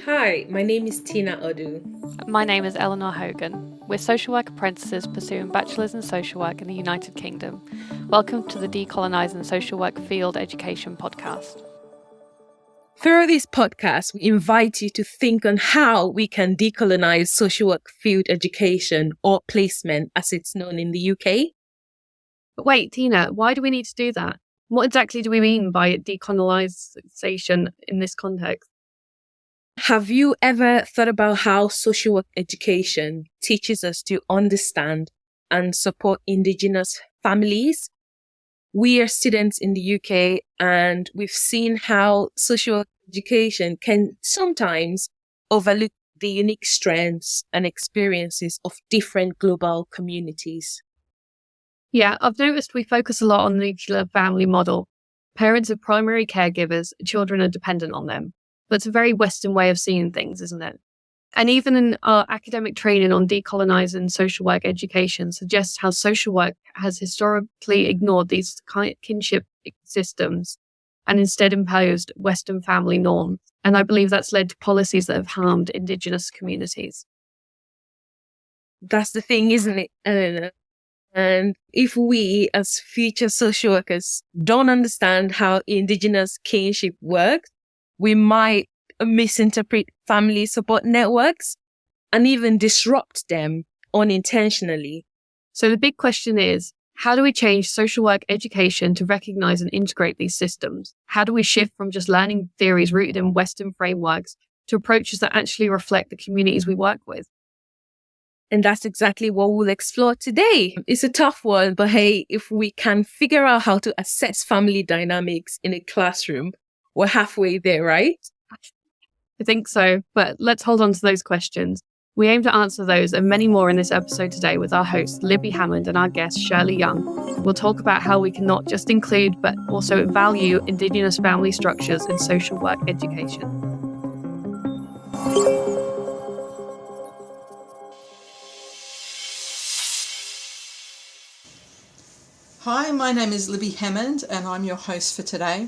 Hi, my name is Tina Odu. My name is Eleanor Hogan. We're social work apprentices pursuing bachelors in social work in the United Kingdom. Welcome to the Decolonising Social Work Field Education podcast. Through this podcast, we invite you to think on how we can decolonize social work field education or placement as it's known in the UK. But wait, Tina, why do we need to do that? What exactly do we mean by decolonisation in this context? Have you ever thought about how social work education teaches us to understand and support Indigenous families? We are students in the UK and we've seen how social work education can sometimes overlook the unique strengths and experiences of different global communities. Yeah, I've noticed we focus a lot on the nuclear family model. Parents are primary caregivers, children are dependent on them. But it's a very Western way of seeing things, isn't it? And even in our academic training on decolonising social work education suggests how social work has historically ignored these kinship systems and instead imposed Western family norms. And I believe that's led to policies that have harmed Indigenous communities. That's the thing, isn't it, Eleanor? And if we as future social workers don't understand how Indigenous kinship works, we might misinterpret family support networks and even disrupt them unintentionally. So the big question is, how do we change social work education to recognise and integrate these systems? How do we shift from just learning theories rooted in Western frameworks to approaches that actually reflect the communities we work with? And that's exactly what we'll explore today. It's a tough one, but hey, if we can figure out how to assess family dynamics in a classroom, we're halfway there, right? I think so, but let's hold on to those questions. We aim to answer those and many more in this episode today with our host, Libby Hammond, and our guest, Shirley Young. We'll talk about how we can not just include, but also value Indigenous family structures in social work education. Hi, my name is Libby Hammond and I'm your host for today.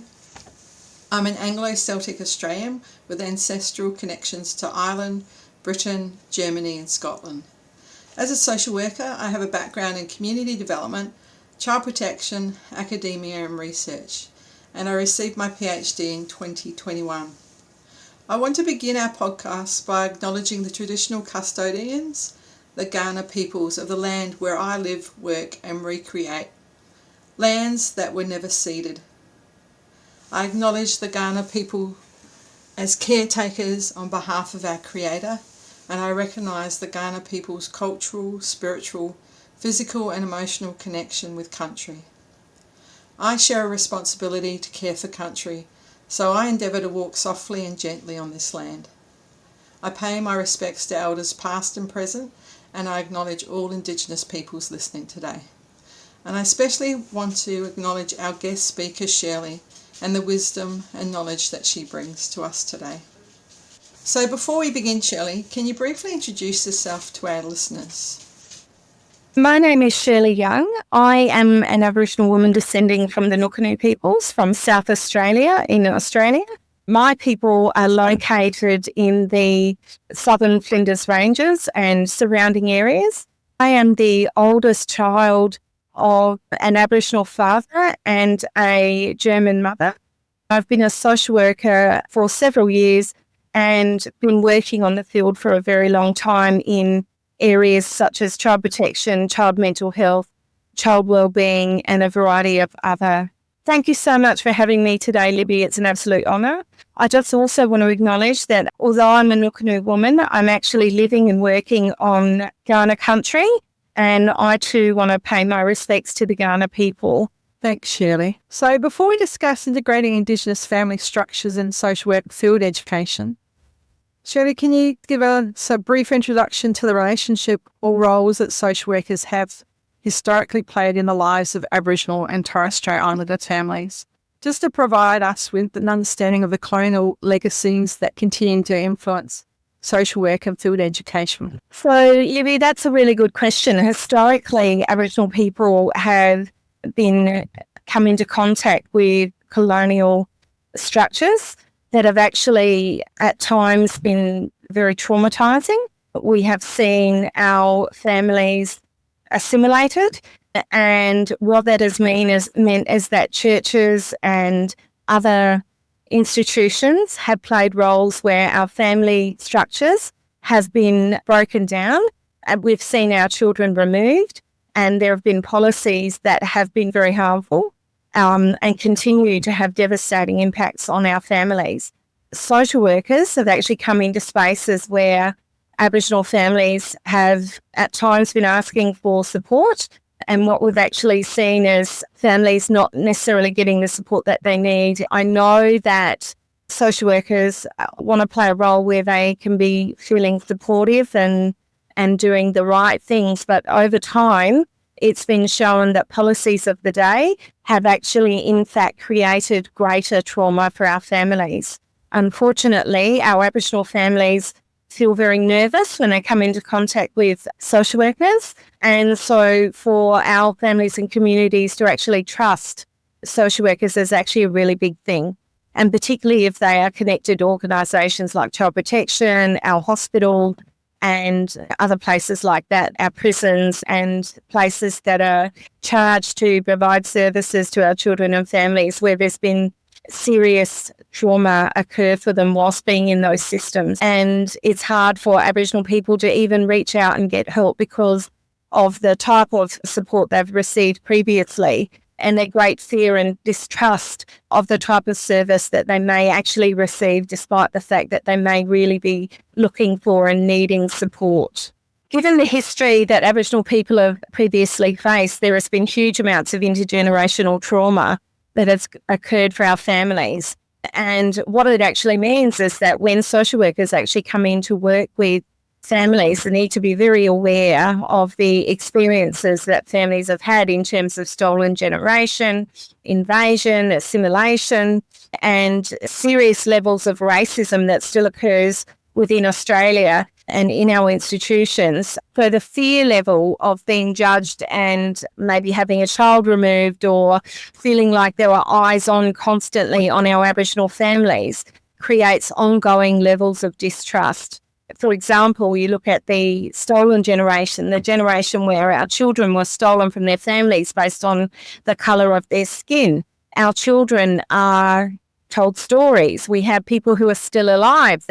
I'm an Anglo-Celtic Australian with ancestral connections to Ireland, Britain, Germany and Scotland. As a social worker, I have a background in community development, child protection, academia and research, and I received my PhD in 2021. I want to begin our podcast by acknowledging the traditional custodians, the Kaurna peoples of the land where I live, work and recreate, lands that were never ceded. I acknowledge the Kaurna people as caretakers on behalf of our Creator, and I recognise the Kaurna people's cultural, spiritual, physical and emotional connection with country. I share a responsibility to care for country, so I endeavour to walk softly and gently on this land. I pay my respects to elders past and present, and I acknowledge all Indigenous peoples listening today. And I especially want to acknowledge our guest speaker, Shirley, and the wisdom and knowledge that she brings to us today. So before we begin, Shirley, can you briefly introduce yourself to our listeners? My name is Shirley Young. I am an Aboriginal woman descending from the Ngurkanu peoples from South Australia in Australia. My people are located in the southern Flinders Ranges and surrounding areas. I am the oldest child of an Aboriginal father and a German mother. I've been a social worker for several years and been working on the field for a very long time in areas such as child protection, child mental health, child wellbeing, and a variety of other. Thank you so much for having me today, Libby. It's an absolute honour. I just also want to acknowledge that although I'm a Ngurkanu woman, I'm actually living and working on Kaurna country. And I too want to pay my respects to the Kaurna people. Thanks, Shirley. So before we discuss integrating Indigenous family structures in social work field education, Shirley, can you give us a brief introduction to the relationship or roles that social workers have historically played in the lives of Aboriginal and Torres Strait Islander families, just to provide us with an understanding of the colonial legacies that continue to influence social work and field education? So, Libby, that's a really good question. Historically, Aboriginal people have been come into contact with colonial structures that have actually at times been very traumatizing. We have seen our families assimilated, and what that has meant is that churches and other institutions have played roles where our family structures have been broken down, and we've seen our children removed, and there have been policies that have been very harmful and continue to have devastating impacts on our families. Social workers have actually come into spaces where Aboriginal families have at times been asking for support, and what we've actually seen is families not necessarily getting the support that they need. I know that social workers want to play a role where they can be feeling supportive and doing the right things, but over time, it's been shown that policies of the day have actually, in fact, created greater trauma for our families. Unfortunately, our Aboriginal families feel very nervous when they come into contact with social workers. And so for our families and communities to actually trust social workers is actually a really big thing. And particularly if they are connected to organisations like Child Protection, our hospital, and other places like that, our prisons and places that are charged to provide services to our children and families where there's been serious trauma occur for them whilst being in those systems. And it's hard for Aboriginal people to even reach out and get help because of the type of support they've received previously and their great fear and distrust of the type of service that they may actually receive, despite the fact that they may really be looking for and needing support. Given the history that Aboriginal people have previously faced, there has been huge amounts of intergenerational trauma that has occurred for our families. And what it actually means is that when social workers actually come in to work with families, they need to be very aware of the experiences that families have had in terms of stolen generation, invasion, assimilation, and serious levels of racism that still occurs within Australia and in our institutions. So the fear level of being judged and maybe having a child removed or feeling like there are eyes on constantly on our Aboriginal families creates ongoing levels of distrust. For example, you look at the stolen generation, the generation where our children were stolen from their families based on the colour of their skin. Our children are told stories. We have people who are still alive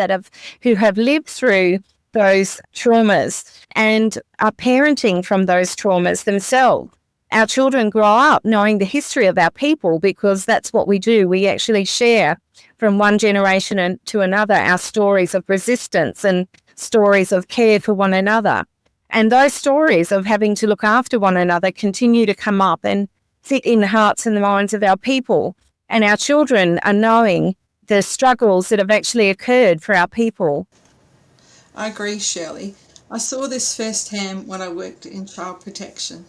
who have lived through those traumas and are parenting from those traumas themselves. Our children grow up knowing the history of our people because that's what we do. We actually share from one generation to another our stories of resistance and stories of care for one another. And those stories of having to look after one another continue to come up and sit in the hearts and the minds of our people. And our children are knowing the struggles that have actually occurred for our people. I agree, Shirley. I saw this firsthand when I worked in child protection.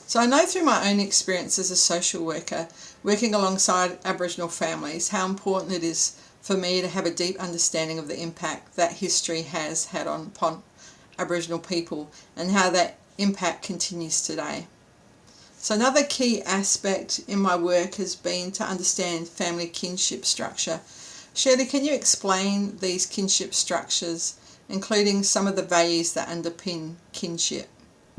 So I know through my own experience as a social worker, working alongside Aboriginal families, how important it is for me to have a deep understanding of the impact that history has had upon Aboriginal people and how that impact continues today. So another key aspect in my work has been to understand family kinship structure. Shirley, can you explain these kinship structures, including some of the values that underpin kinship?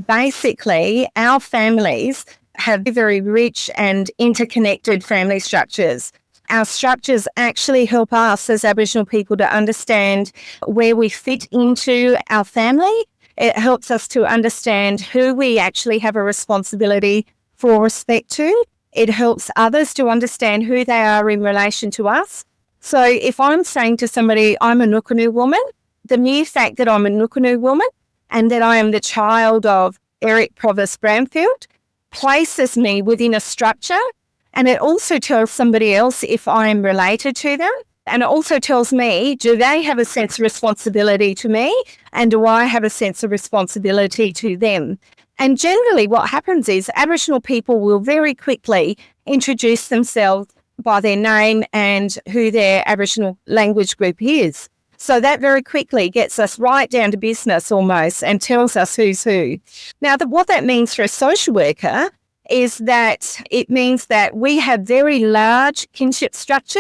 Basically, our families have very rich and interconnected family structures. Our structures actually help us as Aboriginal people to understand where we fit into our family. It helps us to understand who we actually have a responsibility for respect to. It helps others to understand who they are in relation to us. So if I'm saying to somebody, I'm a Nukunu woman, the mere fact that I'm a Nukunu woman and that I am the child of Eric Provost Bramfield places me within a structure, and it also tells somebody else if I am related to them, and it also tells me, do they have a sense of responsibility to me, and do I have a sense of responsibility to them? And generally what happens is Aboriginal people will very quickly introduce themselves by their name and who their Aboriginal language group is. So that very quickly gets us right down to business almost and tells us who's who. Now, what that means for a social worker is that it means that we have very large kinship structure.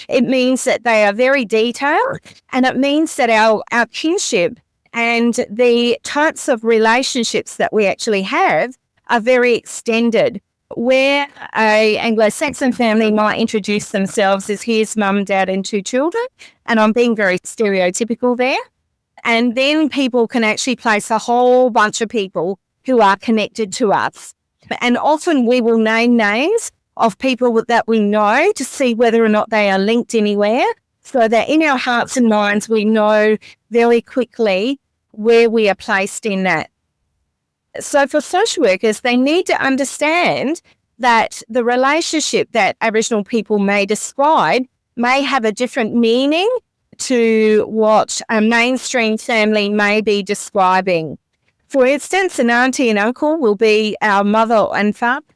It means that they are very detailed, and it means that our kinship and the types of relationships that we actually have are very extended. Where a Anglo-Saxon family might introduce themselves as here's mum, dad and 2 children, and I'm being very stereotypical there. And then people can actually place a whole bunch of people who are connected to us. And often we will name names of people that we know to see whether or not they are linked anywhere, so that in our hearts and minds we know very quickly where we are placed in that. So for social workers, they need to understand that the relationship that Aboriginal people may describe may have a different meaning to what a mainstream family may be describing. For instance, an auntie and uncle will be our mother and father,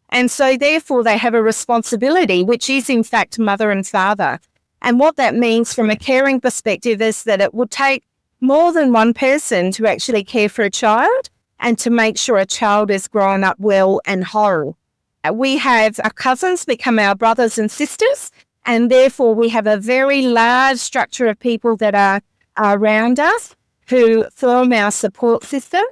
and so therefore they have a responsibility, which is in fact mother and father. And what that means from a caring perspective is that it would take more than one person to actually care for a child and to make sure a child is growing up well and whole. We have our cousins become our brothers and sisters, and therefore we have a very large structure of people that are around us who form our support system.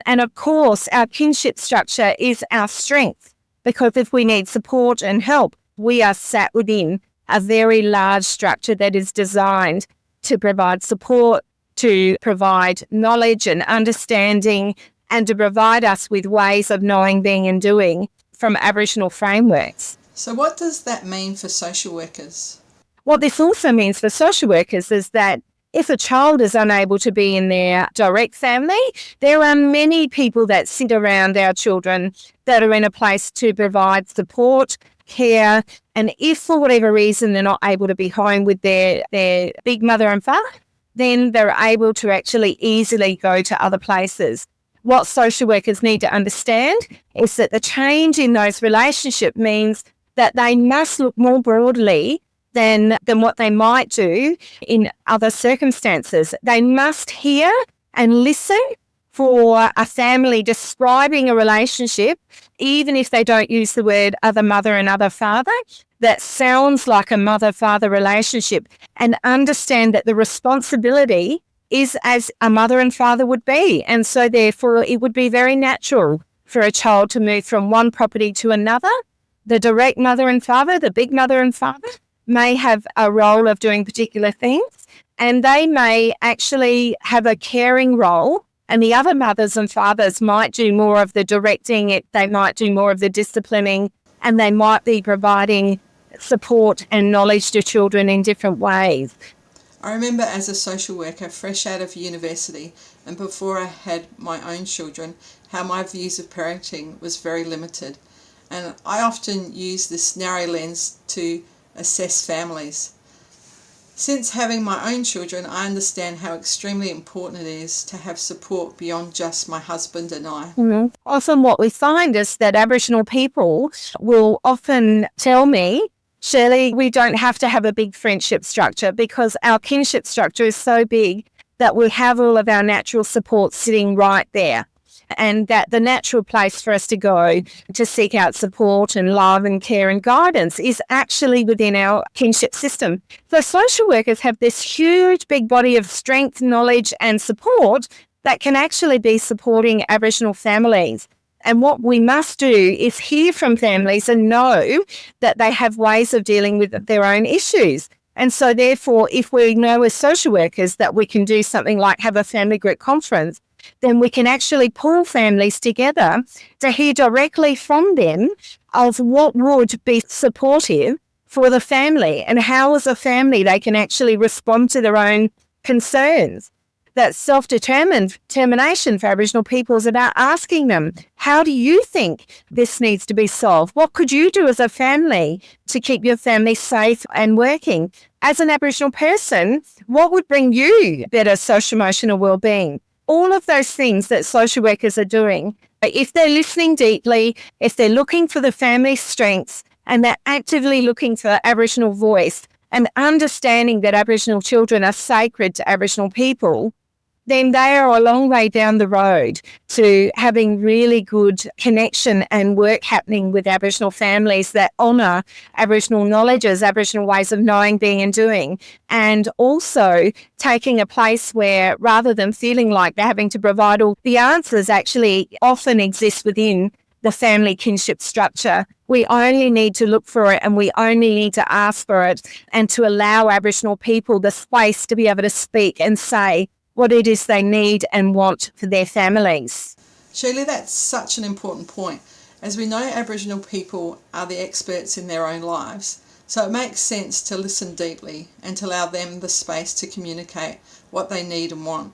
And of course, our kinship structure is our strength, because if we need support and help, we are sat within a very large structure that is designed to provide support, to provide knowledge and understanding, and to provide us with ways of knowing, being and doing from Aboriginal frameworks. So what does that mean for social workers? What this also means for social workers is that if a child is unable to be in their direct family, there are many people that sit around our children that are in a place to provide support, care, and if for whatever reason they're not able to be home with their big mother and father, then they're able to actually easily go to other places. What social workers need to understand is that the change in those relationships means that they must look more broadly than what they might do in other circumstances. They must hear and listen for a family describing a relationship, even if they don't use the word other mother and other father, that sounds like a mother-father relationship, and understand that the responsibility is as a mother and father would be. And so therefore it would be very natural for a child to move from one property to another. The direct mother and father, the big mother and father, may have a role of doing particular things, and they may actually have a caring role, and the other mothers and fathers might do more of the directing, they might do more of the disciplining, and they might be providing support and knowledge to children in different ways. I remember as a social worker fresh out of university and before I had my own children, how my views of parenting was very limited. And I often use this narrow lens to assess families. Since having my own children, I understand how extremely important it is to have support beyond just my husband and I. Mm-hmm. Often what we find is that Aboriginal people will often tell me, Shirley, we don't have to have a big friendship structure because our kinship structure is so big that we have all of our natural support sitting right there. And that the natural place for us to go to seek out support and love and care and guidance is actually within our kinship system. So social workers have this huge big body of strength, knowledge and support that can actually be supporting Aboriginal families. And what we must do is hear from families and know that they have ways of dealing with their own issues. And so therefore, if we know as social workers that we can do something like have a family group conference, then we can actually pull families together to hear directly from them of what would be supportive for the family and how as a family they can actually respond to their own concerns. That self-determination for Aboriginal people is about asking them, how do you think this needs to be solved? What could you do as a family to keep your family safe and working? As an Aboriginal person, what would bring you better social-emotional well-being? All of those things that social workers are doing, if they're listening deeply, if they're looking for the family's strengths and they're actively looking for Aboriginal voice and understanding that Aboriginal children are sacred to Aboriginal people, then they are a long way down the road to having really good connection and work happening with Aboriginal families that honour Aboriginal knowledges, Aboriginal ways of knowing, being and doing, and also taking a place where rather than feeling like they're having to provide all the answers actually often exist within the family kinship structure. We only need to look for it and we only need to ask for it and to allow Aboriginal people the space to be able to speak and say what it is they need and want for their families. Shirley, that's such an important point. As we know, Aboriginal people are the experts in their own lives, so it makes sense to listen deeply and to allow them the space to communicate what they need and want.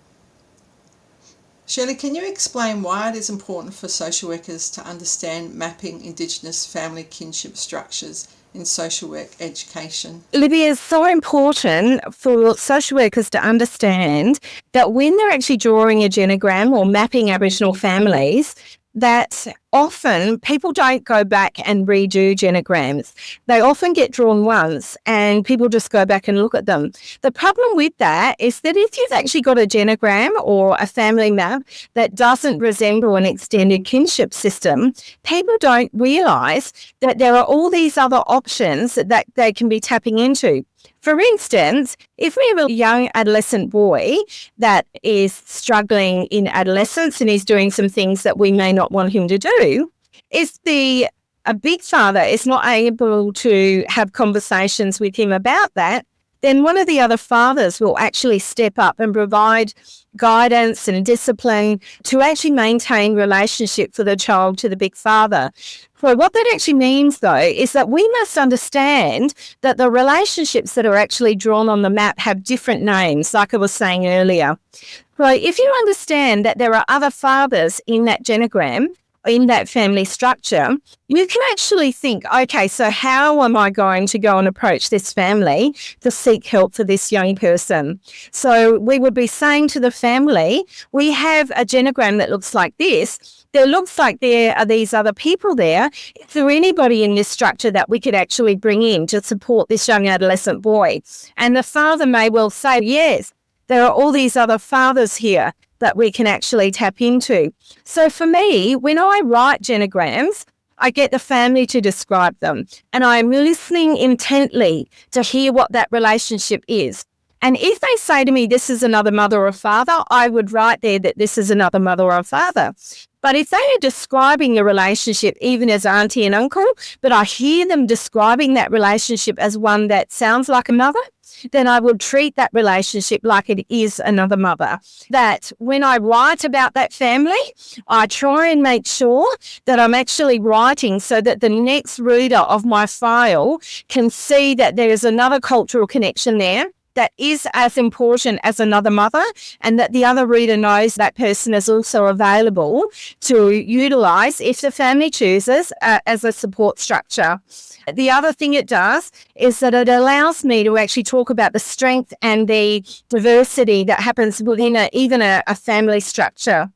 Shirley, can you explain why it is important for social workers to understand mapping Indigenous family kinship structures in social work education? Libby, it's so important for social workers to understand that when they're actually drawing a genogram or mapping Aboriginal families, that often people don't go back and redo genograms. They often get drawn once and people just go back and look at them. The problem with that is that if you've actually got a genogram or a family map that doesn't resemble an extended kinship system, people don't realise that there are all these other options that they can be tapping into. For instance, if we have a young adolescent boy that is struggling in adolescence and is doing some things that we may not want him to do, if a big father is not able to have conversations with him about that, then one of the other fathers will actually step up and provide guidance and discipline to actually maintain relationship for the child to the big father. So what that actually means, though, is that we must understand that the relationships that are actually drawn on the map have different names, like I was saying earlier. So if you understand that there are other fathers in that genogram, in that family structure, you can actually think, okay, so how am I going to go and approach this family to seek help for this young person? So we would be saying to the family, we have a genogram that looks like this. There looks like there are these other people there. Is there anybody in this structure that we could actually bring in to support this young adolescent boy? And the father may well say, yes, there are all these other fathers here that we can actually tap into. So for me, when I write genograms, I get the family to describe them and I'm listening intently to hear what that relationship is. And if they say to me, this is another mother or father, I would write there that this is another mother or father. But if they are describing the relationship even as auntie and uncle, but I hear them describing that relationship as one that sounds like a mother, then I will treat that relationship like it is another mother. That when I write about that family, I try and make sure that I'm actually writing so that the next reader of my file can see that there is another cultural connection there that is as important as another mother, and that the other reader knows that person is also available to utilise if the family chooses as a support structure. The other thing it does is that it allows me to actually talk about the strength and the diversity that happens within even a family structure.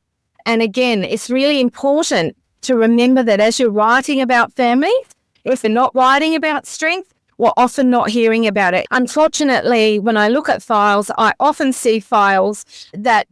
And again, it's really important to remember that as you're writing about families, if you're not writing about strength, we're often not hearing about it. Unfortunately, when I look at files, I often see files that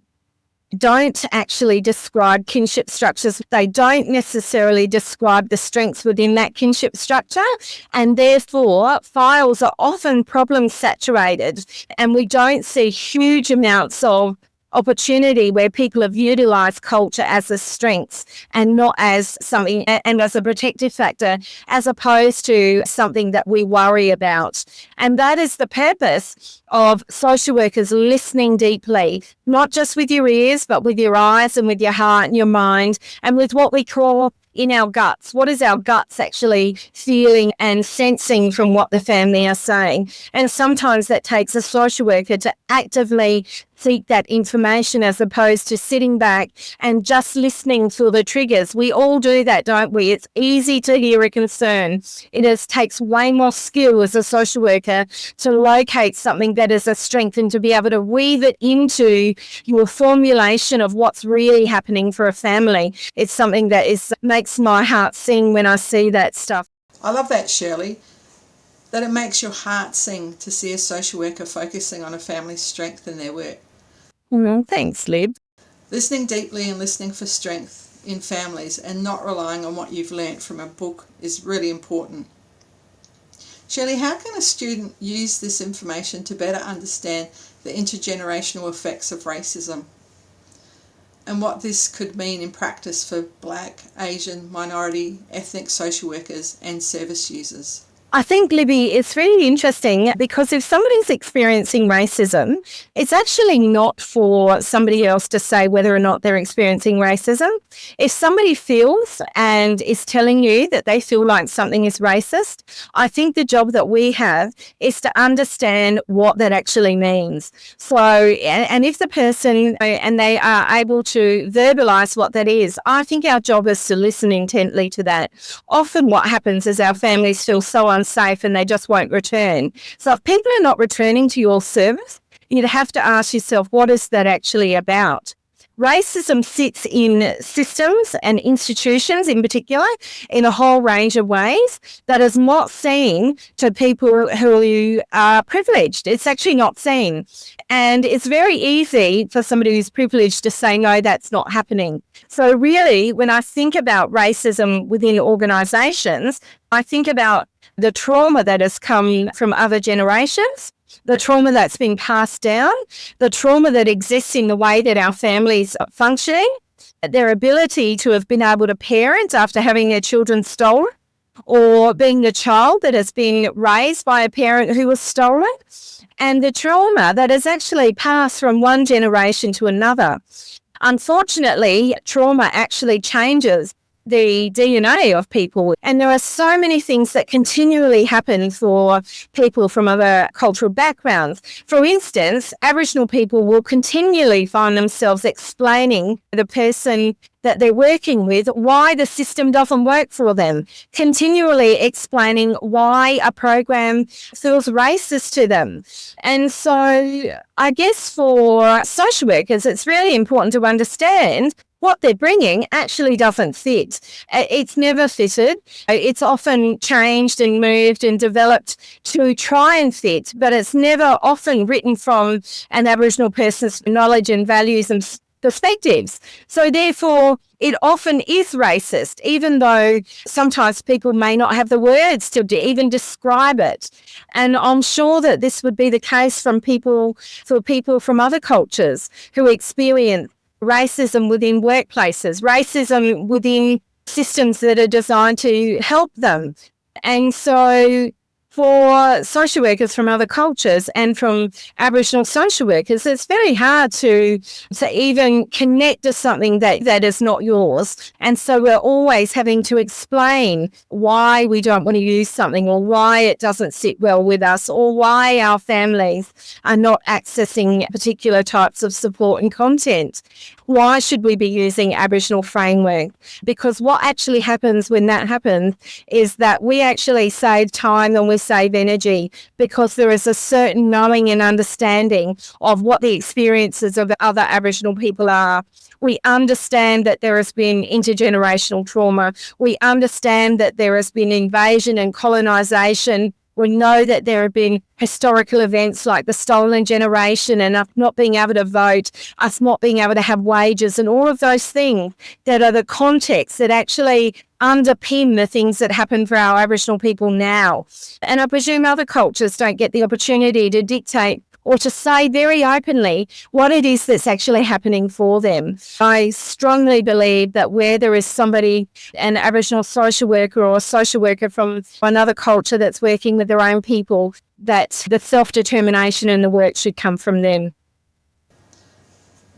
don't actually describe kinship structures. They don't necessarily describe the strengths within that kinship structure, and therefore files are often problem saturated, and we don't see huge amounts of opportunity where people have utilised culture as a strength and not as something and as a protective factor, as opposed to something that we worry about. And that is the purpose of social workers listening deeply, not just with your ears, but with your eyes and with your heart and your mind, and with what we call in our guts. What is our guts actually feeling and sensing from what the family are saying? And sometimes that takes a social worker to actively seek that information as opposed to sitting back and just listening for the triggers. We all do that, don't we? It's easy to hear a concern. It takes way more skill as a social worker to locate something that is a strength and to be able to weave it into your formulation of what's really happening for a family. It's something that makes my heart sing when I see that stuff. I love that, Shirley, that it makes your heart sing to see a social worker focusing on a family's strength in their work. Thanks, Lib. Listening deeply and listening for strength in families and not relying on what you've learnt from a book is really important. Shirley, how can a student use this information to better understand the intergenerational effects of racism and what this could mean in practice for Black, Asian, minority, ethnic social workers and service users? I think, Libby, it's really interesting because if somebody's experiencing racism, it's actually not for somebody else to say whether or not they're experiencing racism. If somebody feels and is telling you that they feel like something is racist, I think the job that we have is to understand what that actually means. So, and if the person and they are able to verbalize what that is, I think our job is to listen intently to that. Often what happens is our families feel so unsafe and they just won't return. So if people are not returning to your service, you'd have to ask yourself, what is that actually about? Racism sits in systems and institutions in particular in a whole range of ways that is not seen to people who are privileged. It's actually not seen. And it's very easy for somebody who's privileged to say, no, that's not happening. So really, when I think about racism within organisations, I think about the trauma that has come from other generations, the trauma that's been passed down, the trauma that exists in the way that our families are functioning, their ability to have been able to parent after having their children stolen, or being the child that has been raised by a parent who was stolen, and the trauma that has actually passed from one generation to another. Unfortunately, trauma actually changes the DNA of people. And there are so many things that continually happen for people from other cultural backgrounds. For instance, Aboriginal people will continually find themselves explaining to the person that they're working with why the system doesn't work for them, continually explaining why a program feels racist to them. And so I guess for social workers, it's really important to understand what they're bringing actually doesn't fit. It's never fitted. It's often changed and moved and developed to try and fit, but it's never often written from an Aboriginal person's knowledge and values and perspectives. So therefore, it often is racist, even though sometimes people may not have the words to even describe it. And I'm sure that this would be the case for people from other cultures who experience racism within workplaces, racism within systems that are designed to help them. And so for social workers from other cultures and from Aboriginal social workers, it's very hard to even connect to something that is not yours. And so we're always having to explain why we don't want to use something, or why it doesn't sit well with us, or why our families are not accessing particular types of support and content. Why should we be using Aboriginal framework? Because what actually happens when that happens is that we actually save time and we save energy, because there is a certain knowing and understanding of what the experiences of other Aboriginal people are. We understand that there has been intergenerational trauma. We understand that there has been invasion and colonisation. We know that there have been historical events like the stolen generation and us not being able to vote, us not being able to have wages, and all of those things that are the context that actually underpin the things that happen for our Aboriginal people now. And I presume other cultures don't get the opportunity to dictate or to say very openly what it is that's actually happening for them. I strongly believe that where there is somebody, an Aboriginal social worker or a social worker from another culture that's working with their own people, that the self-determination and the work should come from them.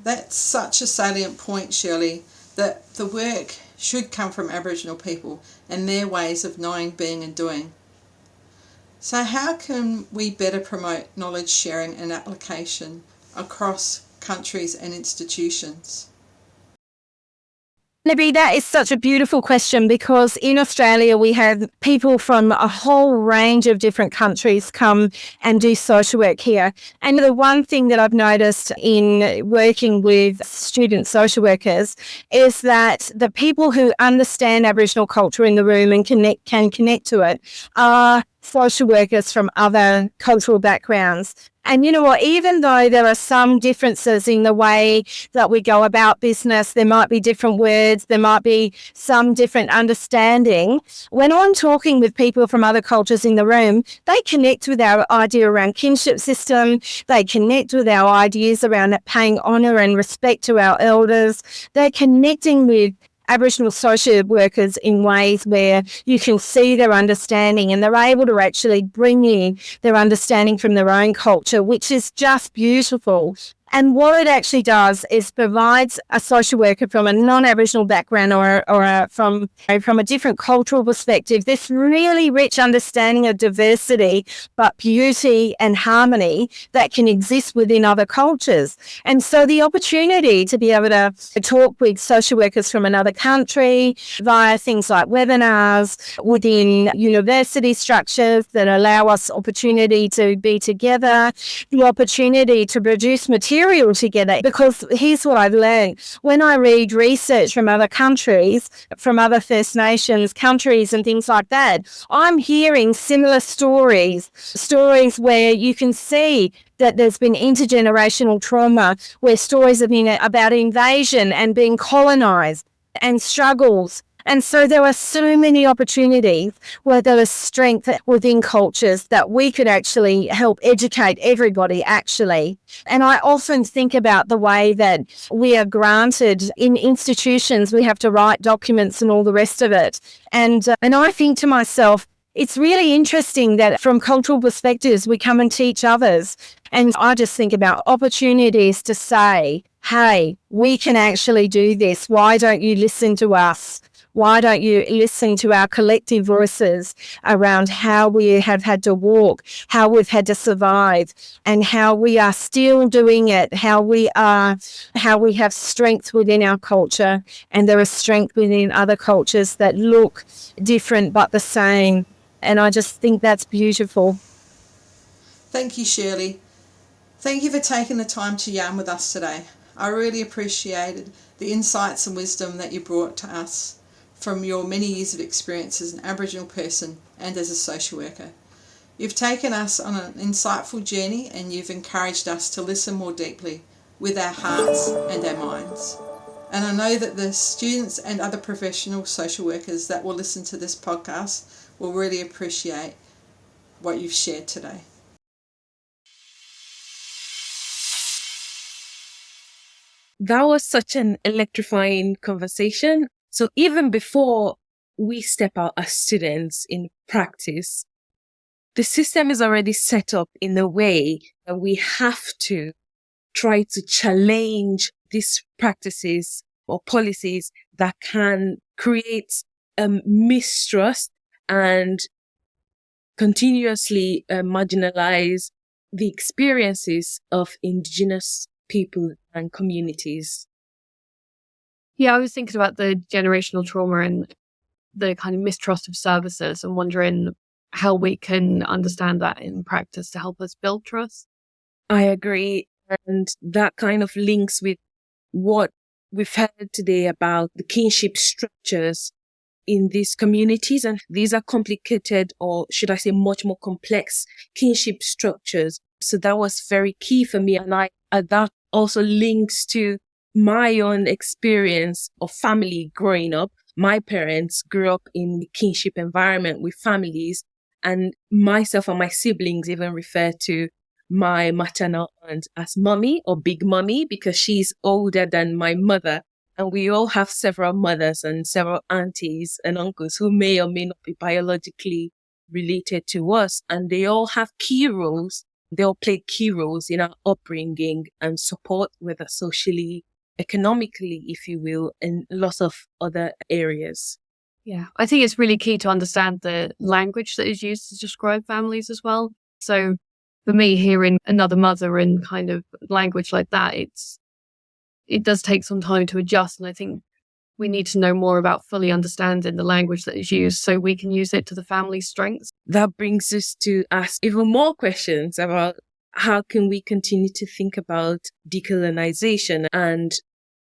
That's such a salient point, Shirley, that the work should come from Aboriginal people and their ways of knowing, being and doing. So how can we better promote knowledge sharing and application across countries and institutions? Libby, that is such a beautiful question, because in Australia we have people from a whole range of different countries come and do social work here. And the one thing that I've noticed in working with student social workers is that the people who understand Aboriginal culture in the room and can connect to it are social workers from other cultural backgrounds. And you know what, even though there are some differences in the way that we go about business, there might be different words, there might be some different understanding. When I'm talking with people from other cultures in the room, they connect with our idea around kinship system, they connect with our ideas around paying honour and respect to our elders, they're connecting with Aboriginal social workers in ways where you can see their understanding, and they're able to actually bring in their understanding from their own culture, which is just beautiful. And what it actually does is provides a social worker from a non-Aboriginal background or from a different cultural perspective this really rich understanding of diversity, but beauty and harmony that can exist within other cultures. And so the opportunity to be able to talk with social workers from another country via things like webinars within university structures that allow us opportunity to be together, the opportunity to produce material together. Because here's what I've learned. When I read research from other countries, from other First Nations countries and things like that, I'm hearing similar stories where you can see that there's been intergenerational trauma, where stories have been about invasion and being colonized and struggles. And so there are so many opportunities where there is strength within cultures that we could actually help educate everybody, actually. And I often think about the way that we are granted in institutions, we have to write documents and all the rest of it. And I think to myself, it's really interesting that from cultural perspectives, we come and teach others. And I just think about opportunities to say, hey, we can actually do this. Why don't you listen to us? Why don't you listen to our collective voices around how we have had to walk, how we've had to survive, and how we are still doing it, how we have strength within our culture, and there is strength within other cultures that look different but the same. And I just think that's beautiful. Thank you, Shirley. Thank you for taking the time to yarn with us today. I really appreciated the insights and wisdom that you brought to us from your many years of experience as an Aboriginal person and as a social worker. You've taken us on an insightful journey, and you've encouraged us to listen more deeply with our hearts and our minds. And I know that the students and other professional social workers that will listen to this podcast will really appreciate what you've shared today. That was such an electrifying conversation. So even before we step out as students in practice, the system is already set up in a way that we have to try to challenge these practices or policies that can create mistrust and continuously marginalize the experiences of Indigenous people and communities. Yeah, I was thinking about the generational trauma and the kind of mistrust of services and wondering how we can understand that in practice to help us build trust. I agree. And that kind of links with what we've heard today about the kinship structures in these communities. And these are complicated, or should I say much more complex kinship structures. So that was very key for me. And that also links to my own experience of family growing up. My parents grew up in the kinship environment with families, and myself and my siblings even refer to my maternal aunt as mommy or big mommy because she's older than my mother. And we all have several mothers and several aunties and uncles who may or may not be biologically related to us. And they all have key roles. They all play key roles in our upbringing and support, whether socially, economically, if you will, and lots of other areas. Yeah, I think it's really key to understand the language that is used to describe families as well. So for me, hearing another mother and kind of language like that, it does take some time to adjust. And I think we need to know more about fully understanding the language that is used so we can use it to the family's strengths. That brings us to ask even more questions about how can we continue to think about decolonization and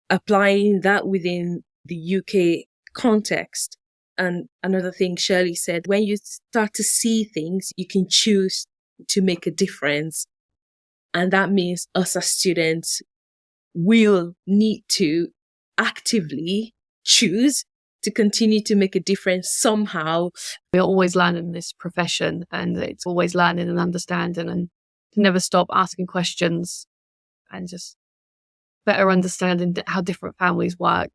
applying that within the UK context. And another thing Shirley said, when you start to see things, you can choose to make a difference. And that means us as students will need to actively choose to continue to make a difference somehow. We're always learning in this profession, and it's always learning and understanding, and to never stop asking questions and just better understanding how different families work.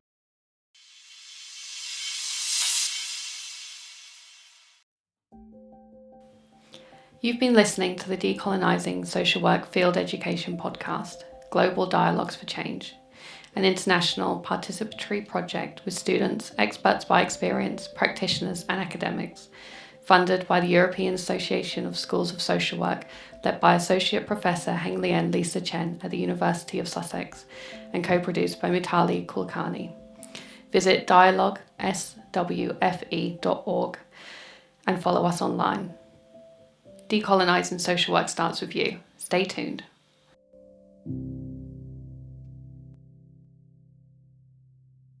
You've been listening to the Decolonising Social Work Field Education podcast, Global Dialogues for Change, an international participatory project with students, experts by experience, practitioners and academics, funded by the European Association of Schools of Social Work, led by Associate Professor Heng Lien Lisa Chen at the University of Sussex, and co-produced by Mitali Kulkarni. Visit dialogueswfe.org and follow us online. Decolonising social work starts with you. Stay tuned.